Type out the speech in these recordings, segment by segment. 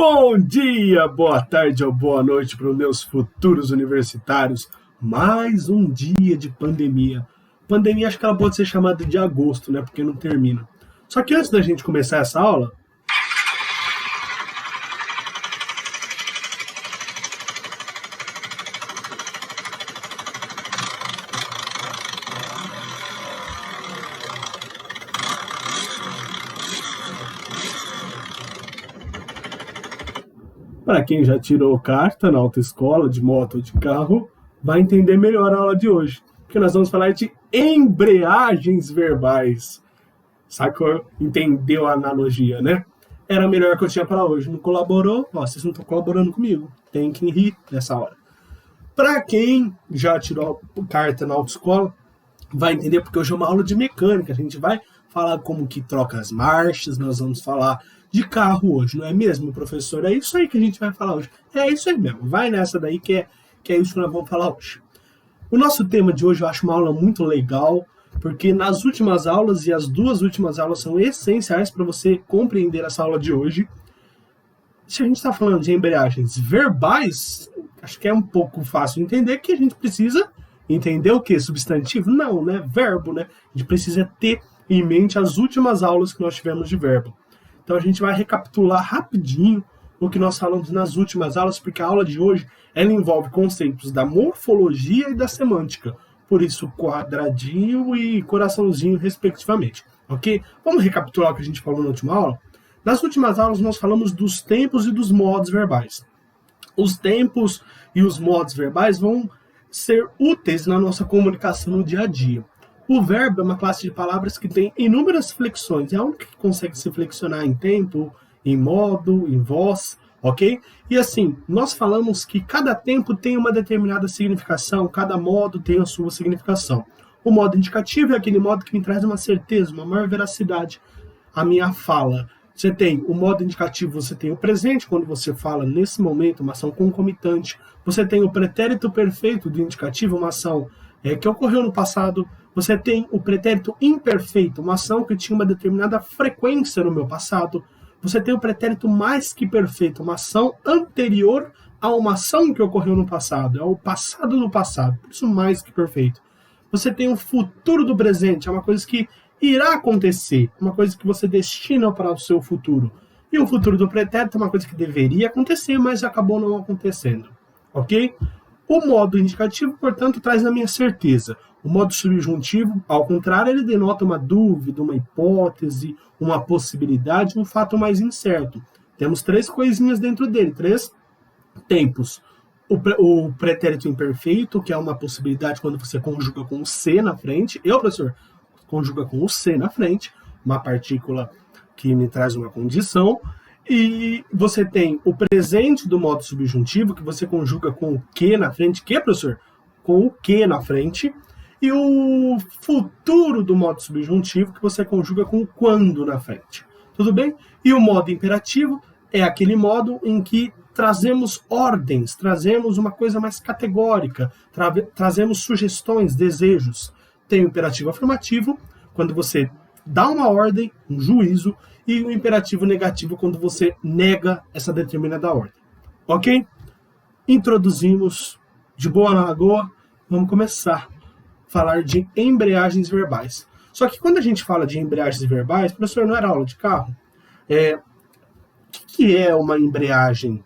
Bom dia, boa tarde ou boa noite para os meus futuros universitários. Mais um dia de pandemia. Pandemia acho que ela pode ser chamada de agosto, né? Porque não termina. Só que antes da gente começar essa aula, para quem já tirou carta na autoescola, de moto ou de carro, vai entender melhor a aula de hoje. Porque nós vamos falar de embreagens verbais. Sacou? Entendeu a analogia, né? Era a melhor que eu tinha para hoje. Não colaborou? Ó, vocês não estão colaborando comigo. Tem que rir nessa hora. Para quem já tirou carta na autoescola, vai entender porque hoje é uma aula de mecânica. A gente vai falar como que troca as marchas, nós vamos falar de carro hoje, não é mesmo, professor? É isso aí que a gente vai falar hoje. É isso aí mesmo. Vai nessa daí que é isso que nós vamos falar hoje. O nosso tema de hoje eu acho uma aula muito legal, porque nas últimas aulas, e as duas últimas aulas são essenciais para você compreender essa aula de hoje. Se a gente está falando de embreagens verbais, acho que é um pouco fácil de entender que a gente precisa entender o quê? Substantivo? Não, né? Verbo, né? A gente precisa ter em mente as últimas aulas que nós tivemos de verbo. Então a gente vai recapitular rapidinho o que nós falamos nas últimas aulas, porque a aula de hoje ela envolve conceitos da morfologia e da semântica. Por isso, quadradinho e coraçãozinho, respectivamente. Ok? Vamos recapitular o que a gente falou na última aula? Nas últimas aulas nós falamos dos tempos e dos modos verbais. Os tempos e os modos verbais vão ser úteis na nossa comunicação no dia a dia. O verbo é uma classe de palavras que tem inúmeras flexões. É a única que consegue se flexionar em tempo, em modo, em voz, ok? E assim, nós falamos que cada tempo tem uma determinada significação, cada modo tem a sua significação. O modo indicativo é aquele modo que me traz uma certeza, uma maior veracidade à minha fala. Você tem o modo indicativo, você tem o presente, quando você fala nesse momento, uma ação concomitante. Você tem o pretérito perfeito do indicativo, uma ação que ocorreu no passado. Você tem o pretérito imperfeito, uma ação que tinha uma determinada frequência no meu passado. Você tem o pretérito mais que perfeito, uma ação anterior a uma ação que ocorreu no passado. É o passado do passado, por isso mais que perfeito. Você tem o futuro do presente, é uma coisa que irá acontecer, uma coisa que você destina para o seu futuro. E o futuro do pretérito é uma coisa que deveria acontecer, mas acabou não acontecendo. Ok? O modo indicativo, portanto, traz a minha certeza. O modo subjuntivo, ao contrário, ele denota uma dúvida, uma hipótese, uma possibilidade, um fato mais incerto. Temos três coisinhas dentro dele, três tempos. O pretérito imperfeito, que é uma possibilidade quando você conjuga com o C na frente. Professor, conjuga com o C na frente, uma partícula que me traz uma condição. E você tem o presente do modo subjuntivo, que você conjuga com o que na frente. Que, professor? Com o que na frente. E o futuro do modo subjuntivo, que você conjuga com o quando na frente. Tudo bem? E o modo imperativo é aquele modo em que trazemos ordens, trazemos uma coisa mais categórica, trazemos sugestões, desejos. Tem o imperativo afirmativo, quando você dá uma ordem, um juízo, e o imperativo negativo, quando você nega essa determinada ordem. Ok? Introduzimos de boa na lagoa, vamos começar a falar de embreagens verbais. Só que quando a gente fala de embreagens verbais, professor, não era aula de carro? O que é uma embreagem?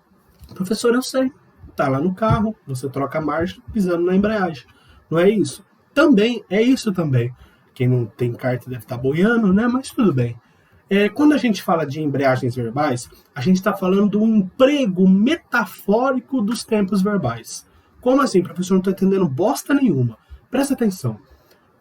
Professor, eu sei. Tá lá no carro, você troca a marcha pisando na embreagem. Não é isso? Também, é isso também. Quem não tem carta deve estar boiando, né? Mas tudo bem. Quando a gente fala de embreagens verbais, a gente está falando do emprego metafórico dos tempos verbais. Como assim, professor? Não estou entendendo bosta nenhuma. Presta atenção.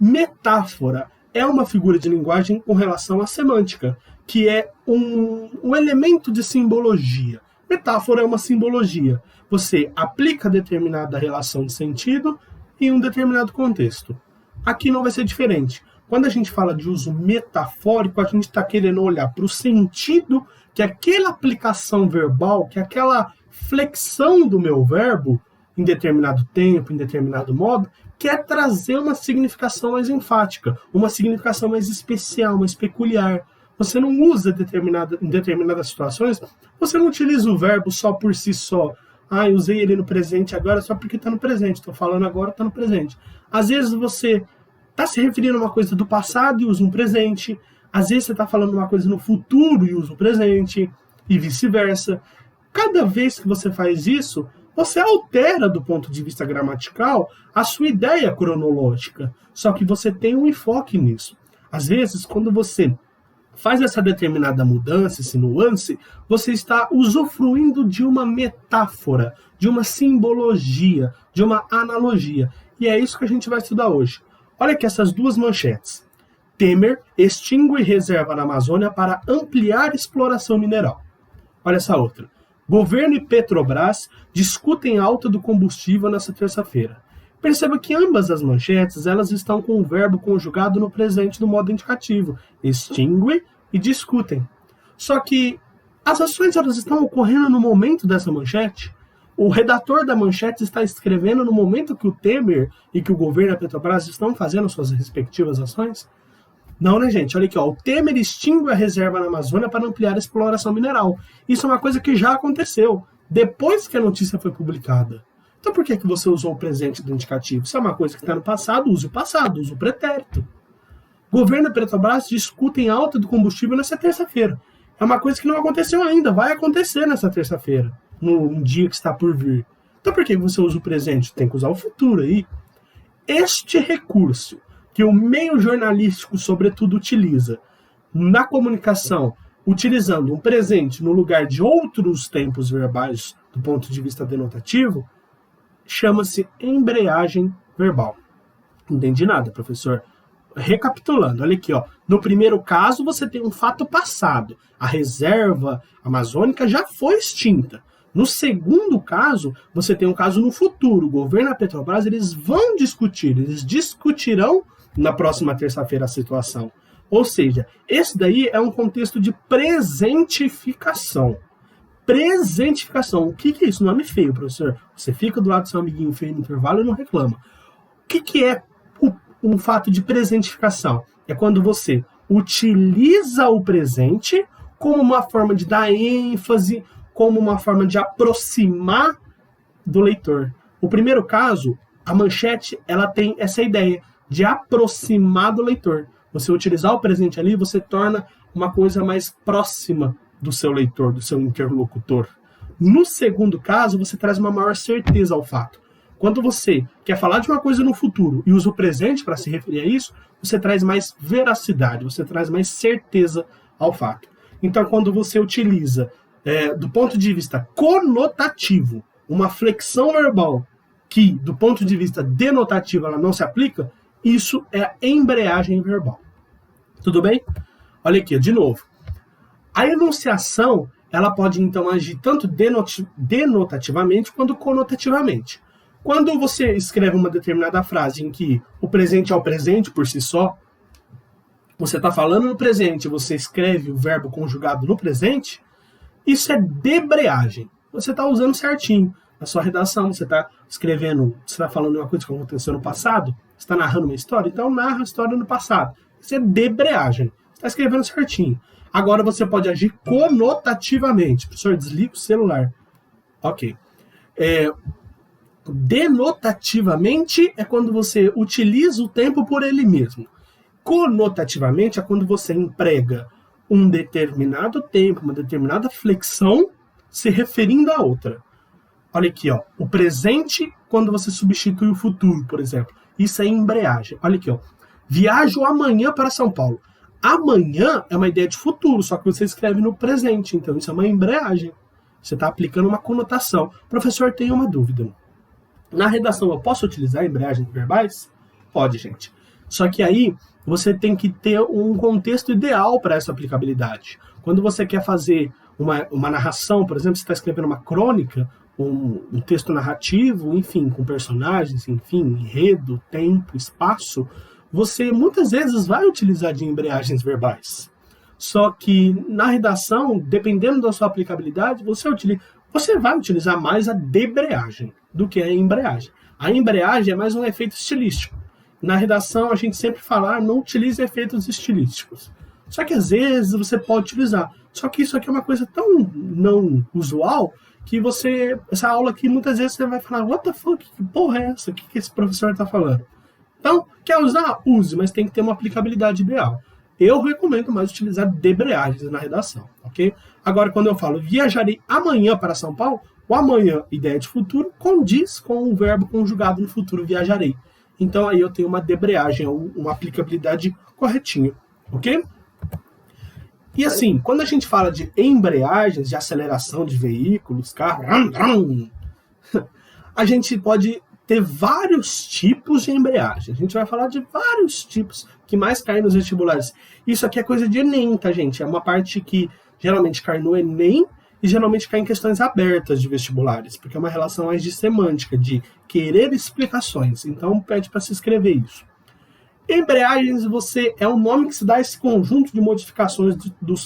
Metáfora é uma figura de linguagem com relação à semântica, que é um elemento de simbologia. Metáfora é uma simbologia. Você aplica determinada relação de sentido em um determinado contexto. Aqui não vai ser diferente. Quando a gente fala de uso metafórico, a gente está querendo olhar para o sentido que aquela aplicação verbal, que aquela flexão do meu verbo, em determinado tempo, em determinado modo, quer trazer uma significação mais enfática, uma significação mais especial, mais peculiar, você não usa em determinadas situações, você não utiliza o verbo só por si só. Ah, eu usei ele no presente agora só porque está no presente. Estou falando agora, está no presente. Às vezes você está se referindo a uma coisa do passado e usa um presente. Às vezes você está falando uma coisa no futuro e usa um presente. E vice-versa. Cada vez que você faz isso, você altera do ponto de vista gramatical a sua ideia cronológica. Só que você tem um enfoque nisso. Às vezes, quando você faz essa determinada mudança, esse nuance, você está usufruindo de uma metáfora, de uma simbologia, de uma analogia. E é isso que a gente vai estudar hoje. Olha aqui essas duas manchetes. Temer extingue reserva na Amazônia para ampliar exploração mineral. Olha essa outra. Governo e Petrobras discutem alta do combustível nesta terça-feira. Perceba que ambas as manchetes elas estão com o verbo conjugado no presente do modo indicativo. Extingue e discutem. Só que as ações elas estão ocorrendo no momento dessa manchete. O redator da manchete está escrevendo no momento que o Temer e que o governo e a Petrobras estão fazendo suas respectivas ações. Não, né, gente? Olha aqui, ó. O Temer extingue a reserva na Amazônia para ampliar a exploração mineral. Isso é uma coisa que já aconteceu, depois que a notícia foi publicada. Então por que você usou o presente do indicativo? Se é uma coisa que está no passado, use o pretérito. Governo e Petrobras discutem alta do combustível nessa terça-feira. É uma coisa que não aconteceu ainda, vai acontecer nessa terça-feira, num dia que está por vir. Então por que você usa o presente? Tem que usar o futuro aí. Este recurso que o meio jornalístico, sobretudo, utiliza na comunicação, utilizando um presente no lugar de outros tempos verbais do ponto de vista denotativo, chama-se embreagem verbal. Não entendi nada, professor. Recapitulando, olha aqui, ó. No primeiro caso, você tem um fato passado. A reserva amazônica já foi extinta. No segundo caso, você tem um caso no futuro. O governo e a Petrobras, eles vão discutir, eles discutirão na próxima terça-feira a situação. Ou seja, esse daí é um contexto de presentificação. Presentificação. O que é isso? Nome feio, professor. Você fica do lado do seu amiguinho feio no intervalo e não reclama. O que é um fato de presentificação? É quando você utiliza o presente como uma forma de dar ênfase, como uma forma de aproximar do leitor. O primeiro caso, a manchete, ela tem essa ideia de aproximar do leitor. Você utilizar o presente ali, você torna uma coisa mais próxima do seu leitor, do seu interlocutor. No segundo caso, você traz uma maior certeza ao fato. Quando você quer falar de uma coisa no futuro e usa o presente para se referir a isso, você traz mais veracidade, você traz mais certeza ao fato. Então, quando você utiliza, do ponto de vista conotativo, uma flexão verbal que, do ponto de vista denotativo, ela não se aplica, isso é a embreagem verbal. Tudo bem? Olha aqui, de novo. A enunciação, ela pode, então, agir tanto denotativamente quanto conotativamente. Quando você escreve uma determinada frase em que o presente é o presente por si só, você está falando no presente, você escreve o verbo conjugado no presente, isso é debreagem. Você está usando certinho. Na sua redação, você está escrevendo, você está falando uma coisa que aconteceu no passado, você está narrando uma história, então narra a história no passado. Isso é debreagem. Você está escrevendo certinho. Agora você pode agir conotativamente. Professor, desliga o celular. Ok. Denotativamente é quando você utiliza o tempo por ele mesmo. Conotativamente é quando você emprega um determinado tempo, uma determinada flexão, se referindo a outra. Olha aqui, ó, o presente quando você substitui o futuro, por exemplo. Isso é embreagem. Olha aqui, ó. Viajo amanhã para São Paulo. Amanhã é uma ideia de futuro, só que você escreve no presente. Então isso é uma embreagem. Você está aplicando uma conotação. Professor, tem uma dúvida. Na redação eu posso utilizar embreagens verbais? Pode, gente. Só que aí você tem que ter um contexto ideal para essa aplicabilidade. Quando você quer fazer uma narração, por exemplo, você está escrevendo uma crônica, um texto narrativo, enfim, com personagens, enfim, enredo, tempo, espaço, você muitas vezes vai utilizar de embreagens verbais. Só que na redação, dependendo da sua aplicabilidade, você vai utilizar mais a debreagem do que a embreagem. A embreagem é mais um efeito estilístico. Na redação, a gente sempre fala, não utilize efeitos estilísticos. Só que às vezes você pode utilizar. Só que isso aqui é uma coisa tão não usual que essa aula aqui, muitas vezes você vai falar, what the fuck, que porra é essa? O que esse professor está falando? Então, quer usar? Use, mas tem que ter uma aplicabilidade ideal. Eu recomendo mais utilizar debreagens na redação, ok? Agora, quando eu falo viajarei amanhã para São Paulo, o amanhã, ideia de futuro, condiz com o verbo conjugado no futuro viajarei. Então, aí eu tenho uma debreagem, uma aplicabilidade corretinha, ok? E assim, quando a gente fala de embreagens, de aceleração de veículos, carro, a gente pode ter vários tipos de embreagem. A gente vai falar de vários tipos que mais caem nos vestibulares. Isso aqui é coisa de Enem, tá, gente? É uma parte que geralmente cai no Enem e geralmente cai em questões abertas de vestibulares, porque é uma relação mais de semântica, de querer explicações. Então, pede para se escrever isso. Embreagens é um nome que se dá a esse conjunto de modificações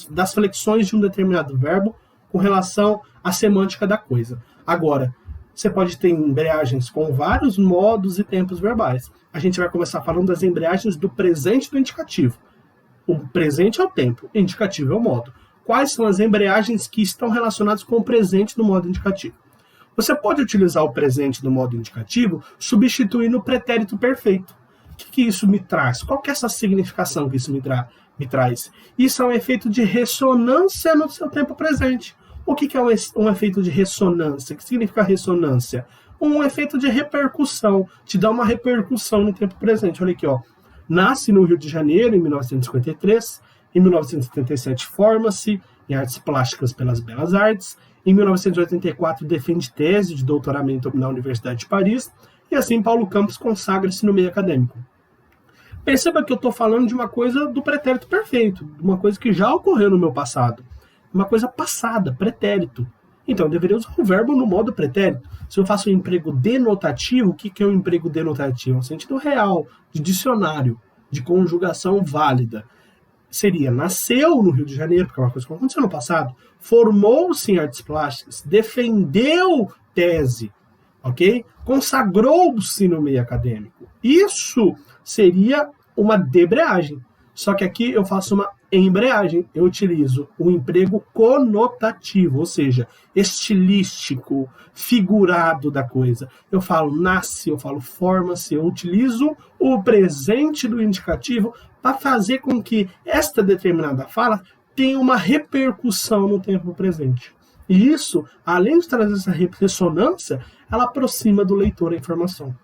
das flexões de um determinado verbo com relação à semântica da coisa. Agora, você pode ter embreagens com vários modos e tempos verbais. A gente vai começar falando das embreagens do presente e do indicativo. O presente é o tempo, o indicativo é o modo. Quais são as embreagens que estão relacionadas com o presente no modo indicativo? Você pode utilizar o presente no modo indicativo substituindo o pretérito perfeito. O que isso me traz? Qual que é essa significação que isso me traz? Isso é um efeito de ressonância no seu tempo presente. O que é um efeito de ressonância? O que significa ressonância? Um efeito de repercussão. Te dá uma repercussão no tempo presente. Olha aqui, ó. Nasce no Rio de Janeiro em 1953. Em 1977 forma-se em artes plásticas pelas Belas Artes. Em 1984 defende tese de doutoramento na Universidade de Paris. E assim Paulo Campos consagra-se no meio acadêmico. Perceba que eu estou falando de uma coisa do pretérito perfeito, de uma coisa que já ocorreu no meu passado. Uma coisa passada, pretérito. Então, eu deveria usar o verbo no modo pretérito. Se eu faço um emprego denotativo, o que é um emprego denotativo? É um sentido real, de dicionário, de conjugação válida. Seria, nasceu no Rio de Janeiro, porque é uma coisa que aconteceu no passado, formou-se em artes plásticas, defendeu tese, ok? Consagrou-se no meio acadêmico. Isso seria uma debreagem. Só que aqui eu faço uma embreagem. Eu utilizo o emprego conotativo, ou seja, estilístico, figurado da coisa. Eu falo nasce, eu falo forma-se, eu utilizo o presente do indicativo para fazer com que esta determinada fala tenha uma repercussão no tempo presente. E isso, além de trazer essa ressonância, ela aproxima do leitor a informação.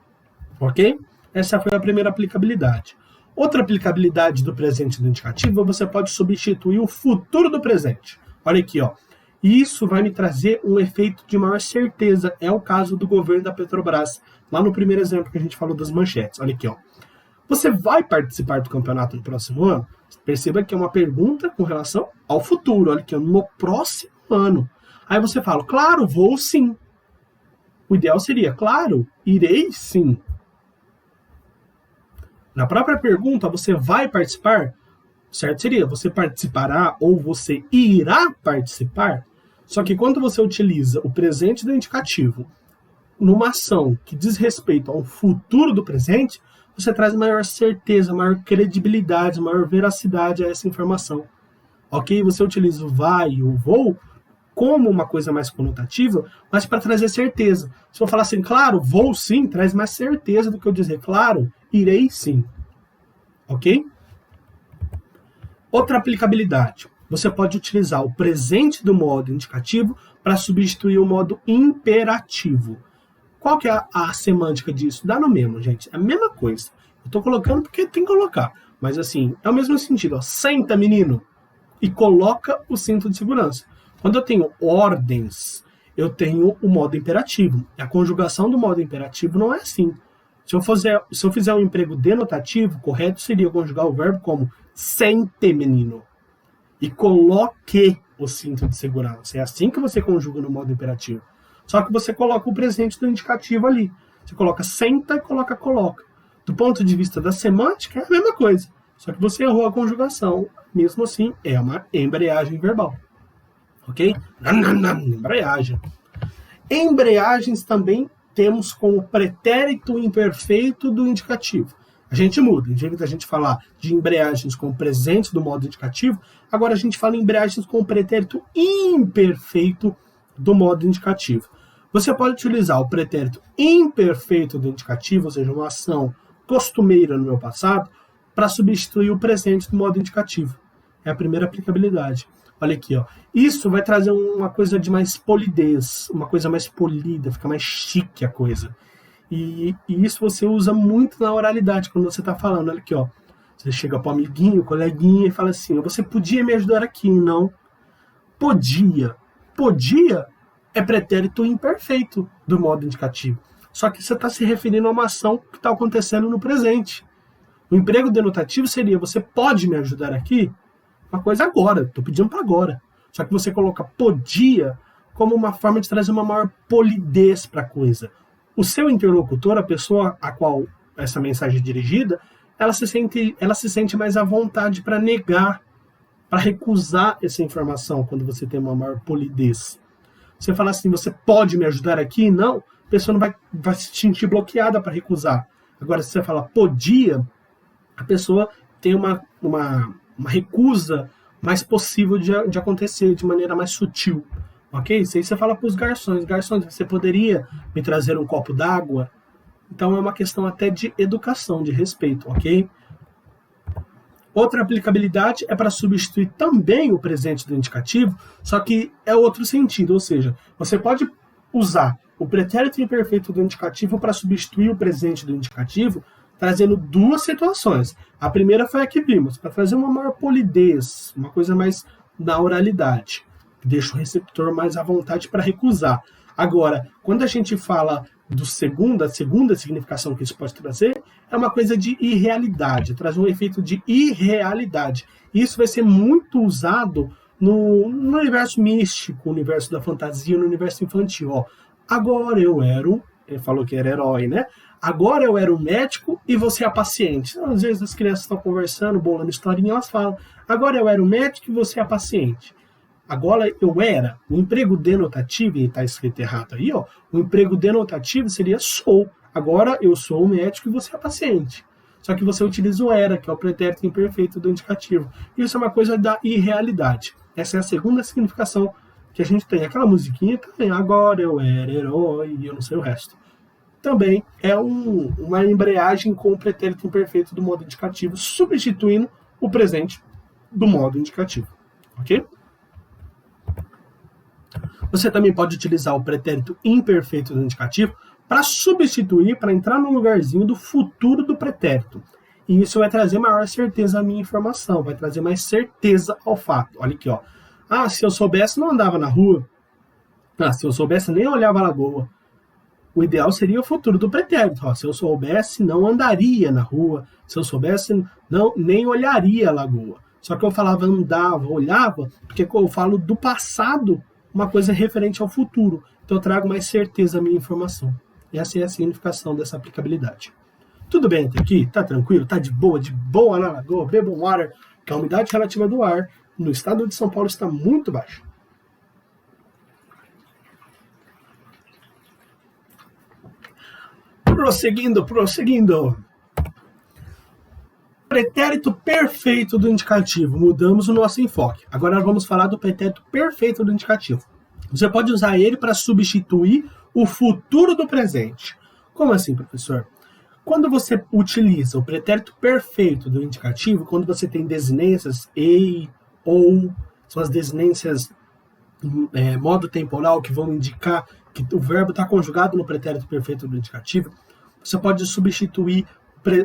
Ok? Essa foi a primeira aplicabilidade. Outra aplicabilidade do presente do indicativo, você pode substituir o futuro do presente. Olha aqui, ó. Isso vai me trazer um efeito de maior certeza. É o caso do governo da Petrobras. Lá no primeiro exemplo que a gente falou das manchetes. Olha aqui, ó. Você vai participar do campeonato no próximo ano? Perceba que é uma pergunta com relação ao futuro. Olha aqui, ó, no próximo ano. Aí você fala, claro, vou sim. O ideal seria, claro, irei sim. Na própria pergunta, você vai participar? Certo seria, você participará ou você irá participar? Só que quando você utiliza o presente do indicativo numa ação que diz respeito ao futuro do presente, você traz maior certeza, maior credibilidade, maior veracidade a essa informação. Ok? Você utiliza o vai e o vou como uma coisa mais conotativa, mas para trazer certeza. Se eu falar assim, claro, vou sim, traz mais certeza do que eu dizer, claro, irei sim. Ok? Outra aplicabilidade. Você pode utilizar o presente do modo indicativo para substituir o modo imperativo. Qual que é a semântica disso? Dá no mesmo, gente. É a mesma coisa. Eu estou colocando porque tem que colocar. Mas assim, é o mesmo sentido. Ó. Senta, menino. E coloca o cinto de segurança. Quando eu tenho ordens, eu tenho o modo imperativo. A conjugação do modo imperativo não é assim. Se eu fizer um emprego denotativo, correto seria conjugar o verbo como sente, menino. E coloque o cinto de segurança. É assim que você conjuga no modo imperativo. Só que você coloca o presente do indicativo ali. Você coloca senta e coloca. Do ponto de vista da semântica, é a mesma coisa. Só que você errou a conjugação. Mesmo assim, é uma embreagem verbal. Ok? Embreagem. Embreagens também temos como pretérito imperfeito do indicativo. A gente muda. Em vez da gente falar de embreagens com presente do modo indicativo, agora a gente fala em embreagens com pretérito imperfeito do modo indicativo. Você pode utilizar o pretérito imperfeito do indicativo, ou seja, uma ação costumeira no meu passado, para substituir o presente do modo indicativo. É a primeira aplicabilidade. Olha aqui, ó. Isso vai trazer uma coisa de mais polidez, uma coisa mais polida, fica mais chique a coisa. E isso você usa muito na oralidade, quando você está falando. Olha aqui, ó. Você chega para o amiguinho, coleguinha, e fala assim: você podia me ajudar aqui? Não. Podia. Podia é pretérito imperfeito do modo indicativo. Só que você está se referindo a uma ação que está acontecendo no presente. O emprego denotativo seria: você pode me ajudar aqui? Uma coisa agora, estou pedindo para agora. Só que você coloca podia como uma forma de trazer uma maior polidez para a coisa. O seu interlocutor, a pessoa a qual essa mensagem é dirigida, ela se sente mais à vontade para negar, para recusar essa informação quando você tem uma maior polidez. Você fala assim: você pode me ajudar aqui? Não. A pessoa não vai se sentir bloqueada para recusar. Agora, se você fala podia, a pessoa tem uma recusa mais possível de acontecer, de maneira mais sutil. Ok? Isso aí você fala para os garçons: garçons, você poderia me trazer um copo d'água? Então é uma questão até de educação, de respeito, ok? Outra aplicabilidade é para substituir também o presente do indicativo, só que é outro sentido, ou seja, você pode usar o pretérito imperfeito do indicativo para substituir o presente do indicativo, trazendo duas situações. A primeira foi a que vimos, para trazer uma maior polidez, uma coisa mais na oralidade, que deixa o receptor mais à vontade para recusar. Agora, quando a gente fala a segunda significação que isso pode trazer, é uma coisa de irrealidade, traz um efeito de irrealidade. Isso vai ser muito usado no universo místico, no universo da fantasia, no universo infantil. Ó, agora ele falou que era herói, né? Agora eu era o médico e você é a paciente. Às vezes as crianças estão conversando, bolando historinha, elas falam: agora eu era o médico e você é a paciente. Agora eu era. O emprego denotativo, e está escrito errado aí, ó, o emprego denotativo seria sou. Agora eu sou o médico e você é a paciente. Só que você utiliza o era, que é o pretérito imperfeito do indicativo. Isso é uma coisa da irrealidade. Essa é a segunda significação que a gente tem. Aquela musiquinha também: agora eu era herói e eu não sei o resto. Também é uma embreagem com o pretérito imperfeito do modo indicativo, substituindo o presente do modo indicativo. Ok? Você também pode utilizar o pretérito imperfeito do indicativo para substituir, para entrar no lugarzinho do futuro do pretérito. E isso vai trazer maior certeza à minha informação, vai trazer mais certeza ao fato. Olha aqui, ó. Ah, se eu soubesse, não andava na rua. Ah, se eu soubesse, nem olhava a lagoa. O ideal seria o futuro do pretérito. Ó, se eu soubesse, não andaria na rua. Se eu soubesse, nem olharia a lagoa. Só que eu falava andava, olhava, porque eu falo do passado, uma coisa referente ao futuro. Então eu trago mais certeza à minha informação. Essa é a significação dessa aplicabilidade. Tudo bem até aqui? Tá tranquilo? Tá de boa na lagoa? Bebam water, que a umidade relativa do ar no estado de São Paulo está muito baixa. Prosseguindo. Pretérito perfeito do indicativo. Mudamos o nosso enfoque. Agora nós vamos falar do pretérito perfeito do indicativo. Você pode usar ele para substituir o futuro do presente. Como assim, professor? Quando você utiliza o pretérito perfeito do indicativo, quando você tem desinências e, ou, são as desinências modo temporal que vão indicar que o verbo está conjugado no pretérito perfeito do indicativo, você pode substituir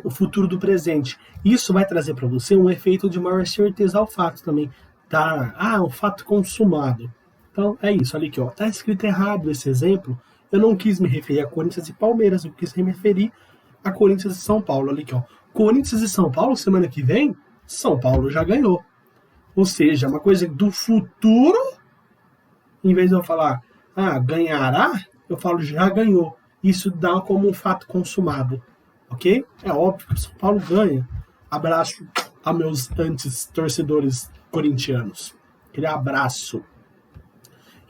o futuro do presente. Isso vai trazer para você um efeito de maior certeza ao fato também. Tá? Um fato consumado. Então, é isso. Olha aqui, ó. Tá escrito errado esse exemplo. Eu não quis me referir a Corinthians e Palmeiras, eu quis me referir a Corinthians e São Paulo. Olha aqui, ó. Corinthians e São Paulo, semana que vem, São Paulo já ganhou. Ou seja, uma coisa do futuro, em vez de eu falar, ganhará, eu falo já ganhou. Isso dá como um fato consumado. Ok? É óbvio que o São Paulo ganha. Abraço a meus antes torcedores corintianos. Aquele abraço.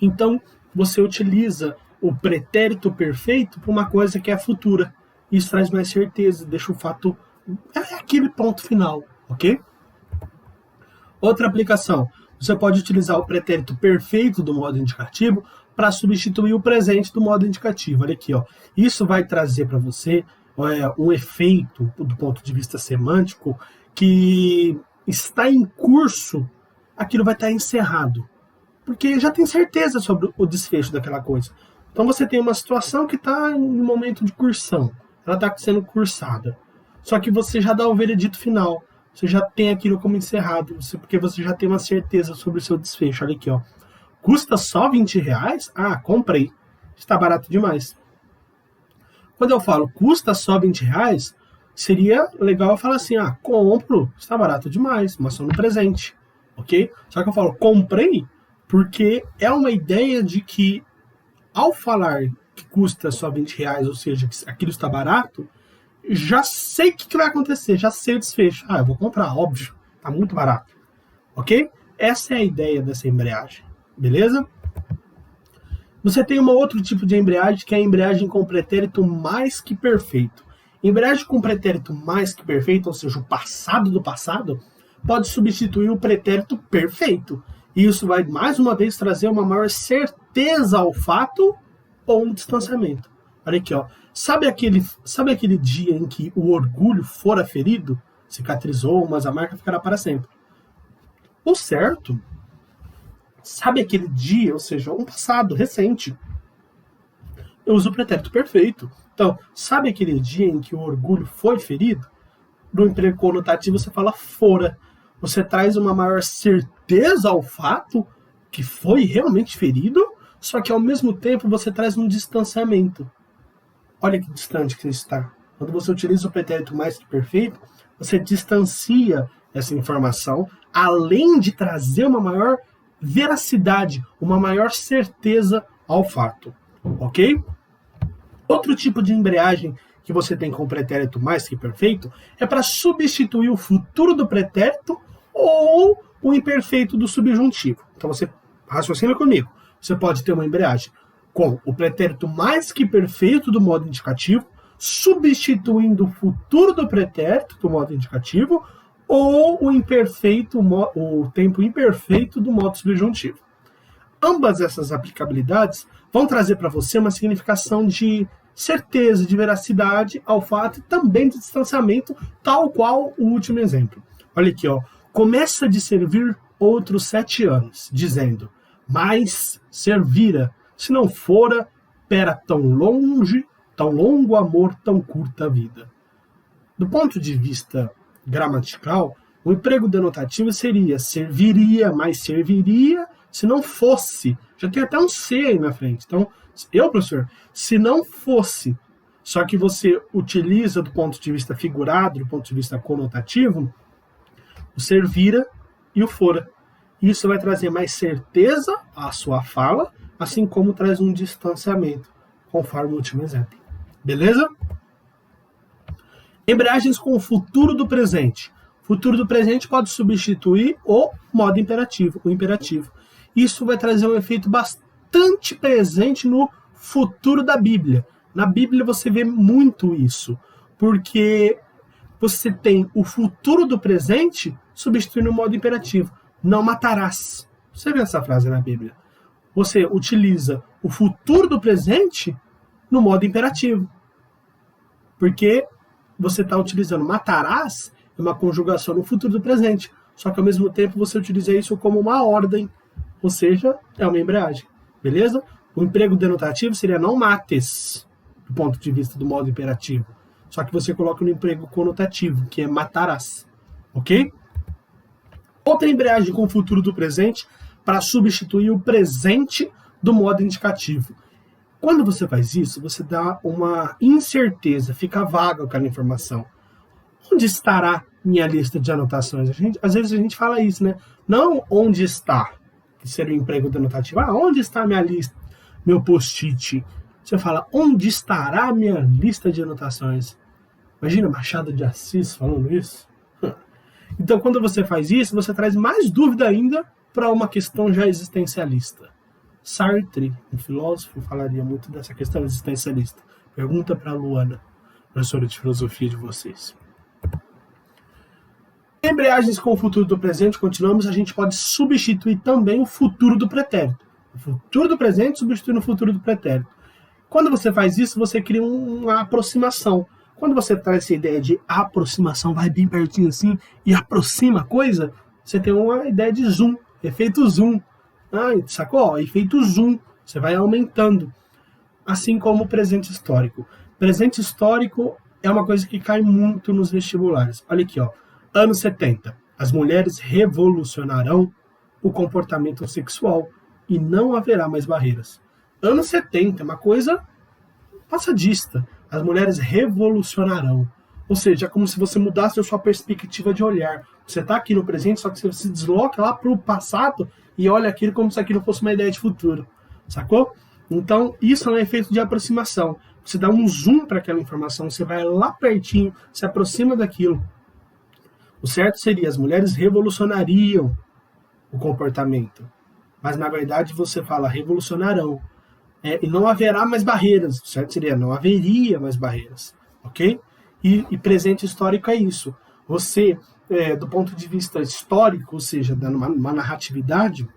Então, você utiliza o pretérito perfeito para uma coisa que é futura. Isso traz mais certeza, deixa o fato É aquele ponto final, ok? Outra aplicação, você pode utilizar o pretérito perfeito do modo indicativo para substituir o presente do modo indicativo. Olha aqui, ó. Isso vai trazer para você um efeito do ponto de vista semântico que está em curso, aquilo vai estar encerrado, porque já tem certeza sobre o desfecho daquela coisa. Então você tem uma situação que está em momento de cursão, ela está sendo cursada, só que você já dá o veredito final, você já tem aquilo como encerrado, porque você já tem uma certeza sobre o seu desfecho. Olha aqui, ó. Custa só R$20? Ah, comprei. Está barato demais. Quando eu falo custa só R$20, seria legal eu falar assim, ah, compro, está barato demais, mas só no presente, ok? Só que eu falo comprei porque é uma ideia de que ao falar que custa só R$20, ou seja, que aquilo está barato, já sei o que vai acontecer, já sei o desfecho. Ah, eu vou comprar, óbvio, tá muito barato, ok? Essa é a ideia dessa embreagem, beleza? Você tem um outro tipo de embreagem, que é a embreagem com pretérito mais que perfeito. Embreagem com pretérito mais que perfeito, ou seja, o passado do passado, pode substituir o pretérito perfeito. E isso vai, mais uma vez, trazer uma maior certeza ao fato ou um distanciamento. Olha aqui, ó. Sabe aquele dia em que o orgulho fora ferido? Cicatrizou, mas a marca ficará para sempre. O certo, sabe aquele dia, ou seja, um passado recente. Eu uso o pretérito perfeito. Então, sabe aquele dia em que o orgulho foi ferido? No emprego conotativo você fala fora. Você traz uma maior certeza ao fato que foi realmente ferido, só que ao mesmo tempo você traz um distanciamento. Olha que distante que está. Quando você utiliza o pretérito mais que perfeito, você distancia essa informação, além de trazer uma maior veracidade, uma maior certeza ao fato. Ok? Outro tipo de embreagem que você tem com o pretérito mais que perfeito é para substituir o futuro do pretérito ou o imperfeito do subjuntivo. Então você raciocina comigo. Você pode ter uma embreagem com o pretérito mais que perfeito do modo indicativo, substituindo o futuro do pretérito do modo indicativo ou o tempo imperfeito do modo subjuntivo. Ambas essas aplicabilidades vão trazer para você uma significação de certeza, de veracidade ao fato e também de distanciamento, tal qual o último exemplo. Olha aqui, ó. Começa de servir outros 7 anos, dizendo, mas servira, se não fora, pera tão longo amor, tão curta vida. Do ponto de vista gramatical, o emprego denotativo seria serviria, mas serviria se não fosse. Já tem até um C aí na frente. Então, professor, se não fosse, só que você utiliza do ponto de vista figurado, do ponto de vista conotativo, o servira e o fora. Isso vai trazer mais certeza à sua fala, assim como traz um distanciamento, conforme o último exemplo. Beleza? Embreagens com o futuro do presente. Futuro do presente pode substituir o modo imperativo, o imperativo. Isso vai trazer um efeito bastante presente no futuro da Bíblia. Na Bíblia você vê muito isso, porque você tem o futuro do presente substituindo o modo imperativo. Não matarás. Você vê essa frase na Bíblia. Você utiliza o futuro do presente no modo imperativo. Porque você está utilizando matarás, é uma conjugação no futuro do presente. Só que ao mesmo tempo você utiliza isso como uma ordem. Ou seja, é uma embreagem. Beleza? O emprego denotativo seria não mates, do ponto de vista do modo imperativo. Só que você coloca no emprego conotativo, que é matarás. Ok? Outra embreagem com o futuro do presente para substituir o presente do modo indicativo. Quando você faz isso, você dá uma incerteza, fica vaga aquela informação. Onde estará minha lista de anotações? Às vezes a gente fala isso, né? Não onde está, que seria o emprego denotativo. Ah, onde está minha lista, meu post-it? Você fala, onde estará minha lista de anotações? Imagina Machado de Assis falando isso. Então, quando você faz isso, você traz mais dúvida ainda para uma questão já existencialista. Sartre, um filósofo, falaria muito dessa questão existencialista. Pergunta para a Luana, professora de filosofia de vocês. Embreagens com o futuro do presente, continuamos, a gente pode substituir também o futuro do pretérito. O futuro do presente substitui o futuro do pretérito. Quando você faz isso, você cria uma aproximação. Quando você traz essa ideia de aproximação, vai bem pertinho assim e aproxima a coisa, você tem uma ideia de zoom, efeito zoom. Sacou? Efeito zoom. Você vai aumentando. Assim como o presente histórico. Presente histórico é uma coisa que cai muito nos vestibulares. Olha aqui, ó. Anos 70. As mulheres revolucionarão o comportamento sexual e não haverá mais barreiras. Anos 70 é uma coisa passadista. As mulheres revolucionarão. Ou seja, é como se você mudasse a sua perspectiva de olhar. Você está aqui no presente, só que você se desloca lá para o passado e olha aquilo como se aquilo fosse uma ideia de futuro. Sacou? Então, isso é um efeito de aproximação. Você dá um zoom para aquela informação, você vai lá pertinho, se aproxima daquilo. O certo seria, as mulheres revolucionariam o comportamento. Mas, na verdade, você fala revolucionarão. E não haverá mais barreiras. O certo seria, não haveria mais barreiras. Ok? E presente histórico é isso. Você, do ponto de vista histórico, ou seja, dando uma narratividade,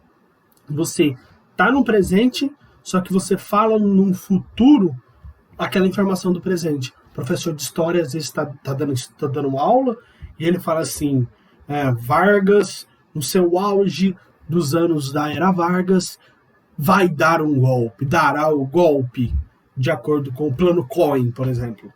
você está no presente, só que você fala num futuro aquela informação do presente. O professor de história, às vezes, está dando uma aula e ele fala assim, Vargas, no seu auge dos anos da era Vargas, vai dar um golpe, dará o golpe, de acordo com o plano Cohen, por exemplo.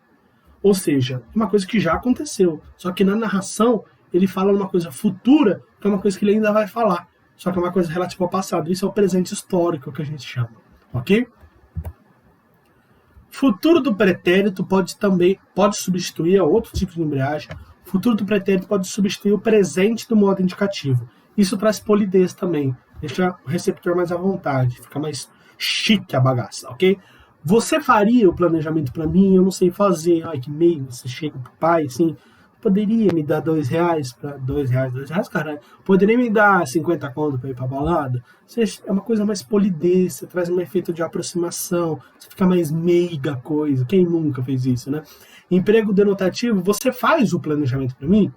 Ou seja, é uma coisa que já aconteceu. Só que na narração, ele fala uma coisa futura, que é uma coisa que ele ainda vai falar. Só que é uma coisa relativa ao passado. Isso é o presente histórico que a gente chama. Ok? Futuro do pretérito pode substituir a outro tipo de embreagem. Futuro do pretérito pode substituir o presente do modo indicativo. Isso traz polidez também. Deixa o receptor mais à vontade. Fica mais chique a bagaça, ok? Você faria o planejamento para mim? Eu não sei fazer. Ai, que meio. Você chega pro pai, assim, poderia me dar R$2 para R$2, caralho. Poderia me dar 50 conto para ir pra balada? É uma coisa mais polidez, você traz um efeito de aproximação, você fica mais meiga a coisa. Quem nunca fez isso, né? Emprego denotativo, você faz o planejamento para mim?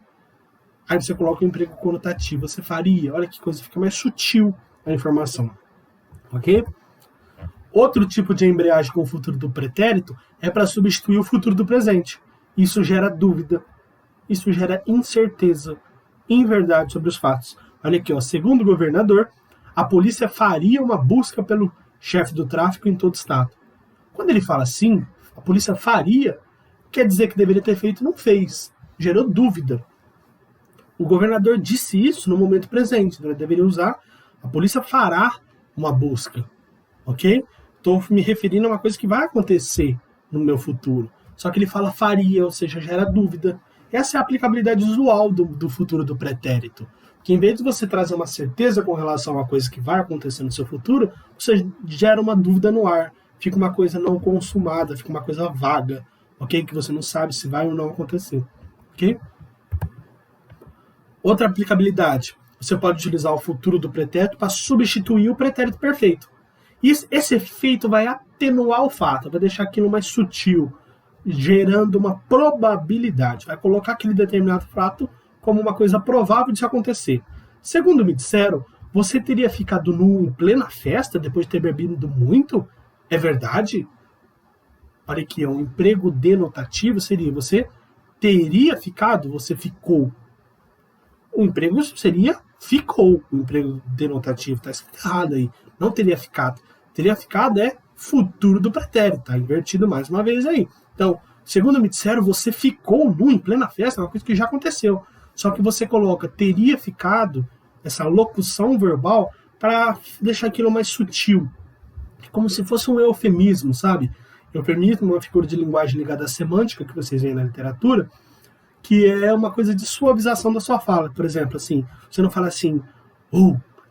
Aí você coloca o emprego conotativo, você faria. Olha que coisa, fica mais sutil a informação. Ok? Outro tipo de embreagem com o futuro do pretérito é para substituir o futuro do presente. Isso gera dúvida. Isso gera incerteza, inverdade sobre os fatos. Olha aqui, ó, segundo o governador, a polícia faria uma busca pelo chefe do tráfico em todo o estado. Quando ele fala assim, a polícia faria, quer dizer que deveria ter feito, não fez. Gerou dúvida. O governador disse isso no momento presente, então ele deveria usar, a polícia fará uma busca. Ok? Estou me referindo a uma coisa que vai acontecer no meu futuro. Só que ele fala faria, ou seja, gera dúvida. Essa é a aplicabilidade usual do futuro do pretérito. Que em vez de você trazer uma certeza com relação a coisa que vai acontecer no seu futuro, você gera uma dúvida no ar. Fica uma coisa não consumada, fica uma coisa vaga, ok? Que você não sabe se vai ou não acontecer, ok? Outra aplicabilidade. Você pode utilizar o futuro do pretérito para substituir o pretérito perfeito. Esse efeito vai atenuar o fato, vai deixar aquilo mais sutil, gerando uma probabilidade. Vai colocar aquele determinado fato como uma coisa provável de se acontecer. Segundo me disseram, você teria ficado nu em plena festa depois de ter bebido muito? É verdade? Olha aqui, um emprego denotativo seria você teria ficado, você ficou. O emprego seria ficou. O emprego denotativo está escrito errado aí. Não teria ficado. Teria ficado é futuro do pretérito. Está invertido mais uma vez aí. Então, segundo me disseram, você ficou nu em plena festa, é uma coisa que já aconteceu. Só que você coloca teria ficado, essa locução verbal, para deixar aquilo mais sutil. Como se fosse um eufemismo, sabe? Eufemismo é uma figura de linguagem ligada à semântica, que vocês veem na literatura, que é uma coisa de suavização da sua fala. Por exemplo, assim, você não fala assim,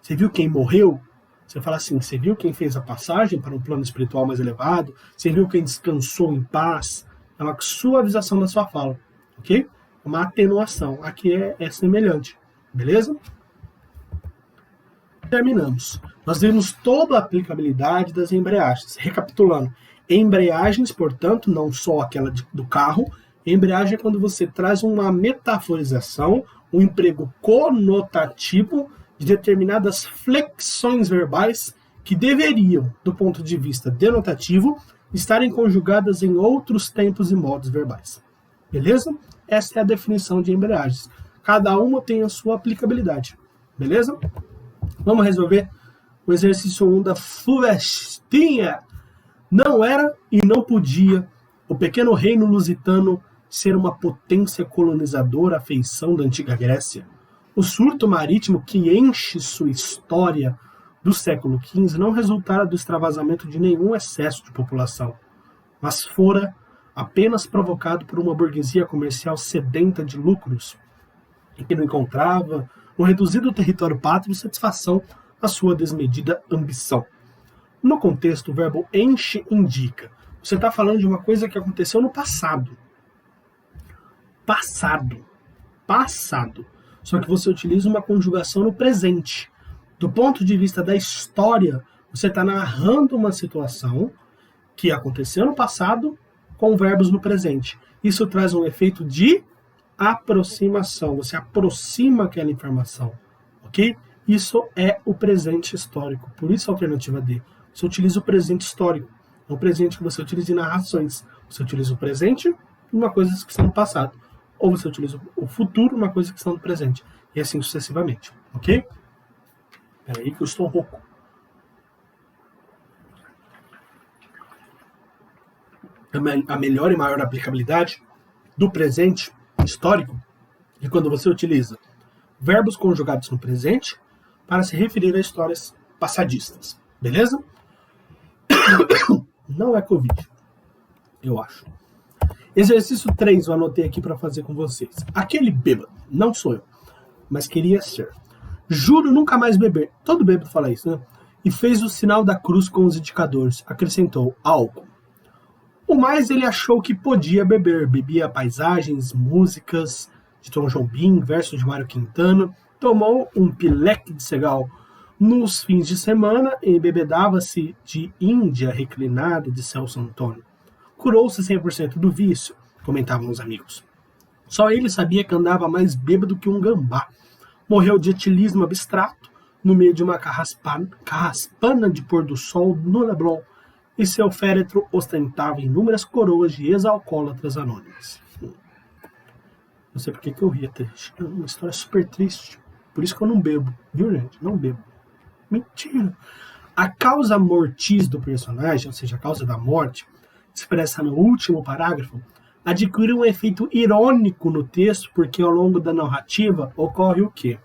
você viu quem morreu? Você fala assim, você viu quem fez a passagem para um plano espiritual mais elevado? Você viu quem descansou em paz? É uma suavização da sua fala, ok? Uma atenuação. Aqui é semelhante, beleza? Terminamos. Nós vimos toda a aplicabilidade das embreagens. Recapitulando, embreagens, portanto, não só aquela do carro, Embreagem é quando você traz uma metaforização, um emprego conotativo de determinadas flexões verbais que deveriam, do ponto de vista denotativo, estarem conjugadas em outros tempos e modos verbais. Beleza? Essa é a definição de embreagens. Cada uma tem a sua aplicabilidade. Beleza? Vamos resolver o exercício 1 da Florestinha. Não era e não podia o pequeno reino lusitano ser uma potência colonizadora à feição da antiga Grécia. O surto marítimo que enche sua história do século XV não resultara do extravasamento de nenhum excesso de população, mas fora apenas provocado por uma burguesia comercial sedenta de lucros e que não encontrava no reduzido território pátrio satisfação à sua desmedida ambição. No contexto, o verbo enche indica. Você está falando de uma coisa que aconteceu no passado. Passado. Só que você utiliza uma conjugação no presente. Do ponto de vista da história, você está narrando uma situação que aconteceu no passado com verbos no presente. Isso traz um efeito de aproximação. Você aproxima aquela informação, ok? Isso é o presente histórico. Por isso a alternativa D. Você utiliza o presente histórico. É o presente que você utiliza em narrações. Você utiliza o presente em uma coisa que está no passado. Ou você utiliza o futuro em uma coisa que está no presente. E assim sucessivamente, ok? Peraí que eu estou rouco. A melhor e maior aplicabilidade do presente histórico é quando você utiliza verbos conjugados no presente para se referir a histórias passadistas. Beleza? Não é Covid, eu acho. Exercício 3 eu anotei aqui para fazer com vocês. Aquele bêbado, não sou eu, mas queria ser. Juro nunca mais beber. Todo bêbado fala isso, né? E fez o sinal da cruz com os indicadores. Acrescentou álcool. O mais ele achou que podia beber. Bebia paisagens, músicas de Tom Jobim, versos de Mário Quintana. Tomou um pileque de Segal nos fins de semana e embebedava-se de Índia reclinada de Celso Antônio. Curou-se 100% do vício, comentavam os amigos. Só ele sabia que andava mais bêbado que um gambá. Morreu de etilismo abstrato no meio de uma carraspana de pôr do sol no Leblon, e seu féretro ostentava inúmeras coroas de ex-alcoólatras anônimas. Não sei por que eu ria, é uma história super triste. Por isso que eu não bebo, viu, gente? Não bebo. Mentira! A causa mortis do personagem, ou seja, a causa da morte, expressa no último parágrafo, adquire um efeito irônico no texto, porque ao longo da narrativa ocorre o quê?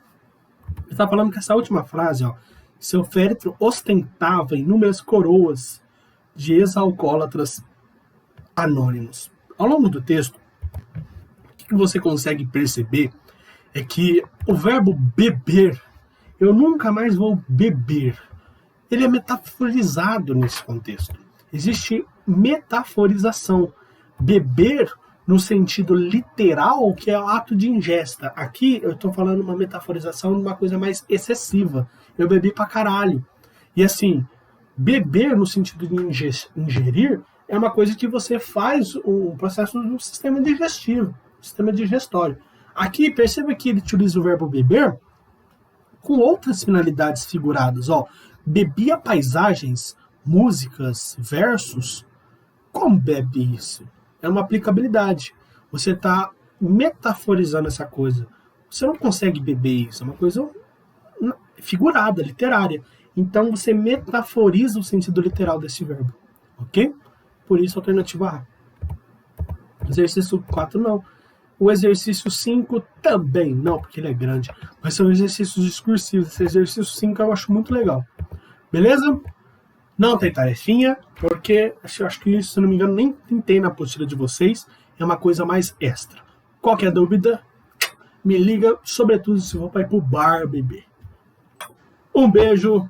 Ele está falando que essa última frase, ó, seu féretro ostentava inúmeras coroas de ex-alcoólatras anônimos. Ao longo do texto, o que você consegue perceber é que o verbo beber, eu nunca mais vou beber, ele é metaforizado nesse contexto. Existe metaforização. Beber no sentido literal, que é o ato de ingesta. Aqui eu estou falando uma metaforização de uma coisa mais excessiva. Eu bebi pra caralho. E assim, beber no sentido de ingerir é uma coisa que você faz um processo do sistema digestivo, sistema digestório. Aqui, perceba que ele utiliza o verbo beber com outras finalidades figuradas. Ó, bebia paisagens, músicas, versos. Como bebe isso? É uma aplicabilidade. Você está metaforizando essa coisa. Você não consegue beber isso. É uma coisa figurada, literária. Então você metaforiza o sentido literal desse verbo. Ok? Por isso, alternativa A. Exercício 4 não. O exercício 5 também não, porque ele é grande. Mas são exercícios discursivos. Esse exercício 5 eu acho muito legal. Beleza? Não tem tarefinha, porque eu acho que isso, se não me engano, nem tem na apostila de vocês. É uma coisa mais extra. Qualquer dúvida, me liga, sobretudo se for para ir pro bar beber. Um beijo,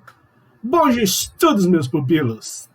bons estudos, meus pupilos!